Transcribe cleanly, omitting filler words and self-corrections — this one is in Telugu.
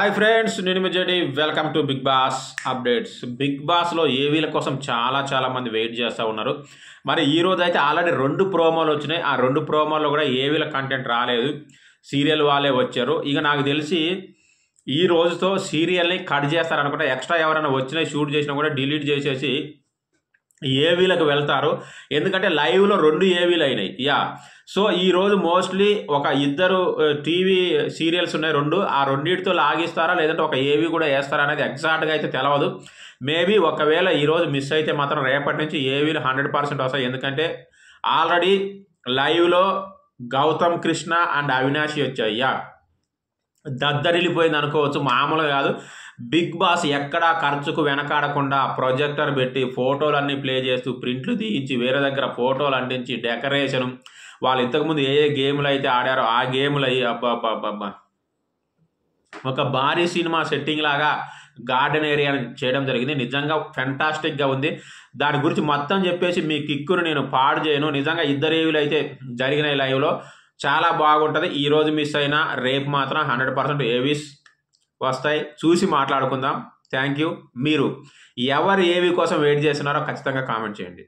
హాయ్ ఫ్రెండ్స్, నేను మీ JD. Welcome to Bigg Boss updates. Bigg బాస్లో ఏవీల కోసం చాలా మంది వెయిట్ చేస్తూ ఉన్నారు. మరి ఈ రోజు అయితే ఆల్రెడీ 2 ప్రోమోలు వచ్చినాయి. ఆ 2 ప్రోమోల్లో కూడా ఏవీల కంటెంట్ రాలేదు, సీరియల్ వాళ్ళే వచ్చారు. ఇక నాకు తెలిసి ఈ రోజుతో సీరియల్ని కట్ చేస్తారనుకుంటే, ఎక్స్ట్రా ఎవరైనా వచ్చినా షూట్ చేసినా కూడా డిలీట్ చేసేసి ఏవీలకు వెళ్తారు. ఎందుకంటే లైవ్లో 2 ఏవీలు అయినాయి. సో ఈరోజు మోస్ట్లీ ఒక ఇద్దరు టీవీ సీరియల్స్ ఉన్నాయి 2. ఆ రెండింటితో లాగిస్తారా లేదంటే ఒక ఏవీ కూడా వేస్తారా అనేది ఎగ్జాక్ట్గా అయితే తెలియదు. మేబీ ఒకవేళ ఈరోజు మిస్ అయితే మాత్రం రేపటి నుంచి ఏవీలు 100% వస్తాయి. ఎందుకంటే ఆల్రెడీ లైవ్లో గౌతమ్ కృష్ణ అండ్ అవినాషి వచ్చాయి. దద్దరిల్లిపోయింది అనుకోవచ్చు, మామూలుగా కాదు. బిగ్ బాస్ ఎక్కడా ఖర్చుకు వెనకాడకుండా ప్రొజెక్టర్ పెట్టి ఫోటోలన్నీ ప్లే చేస్తూ ప్రింట్లు తీయించి వేరే దగ్గర ఫోటోలు అంటించి డెకరేషన్, వాళ్ళు ఇంతకుముందు ఏ గేమ్లు అయితే ఆడారో ఆ గేమ్లు అయ్యి అబ్బా ఒక భారీ సినిమా సెట్టింగ్ లాగా గార్డెన్ ఏరియాని చేయడం జరిగింది. నిజంగా ఫెంటాస్టిక్గా ఉంది. దాని గురించి మొత్తం చెప్పేసి మీ కిక్కును నేను పాడు చేయను. నిజంగా ఇద్దరు ఏవీలు అయితే జరిగినాయి లైవ్లో, చాలా బాగుంటుంది. ఈరోజు మిస్ అయినా రేపు మాత్రం 100% ఏవీస్ వస్తాయి. చూసి మాట్లాడుకుందాం. Thank you. మీరు ఎవరు ఏవీ కోసం వెయిట్ చేస్తున్నారో ఖచ్చితంగా కామెంట్ చేయండి.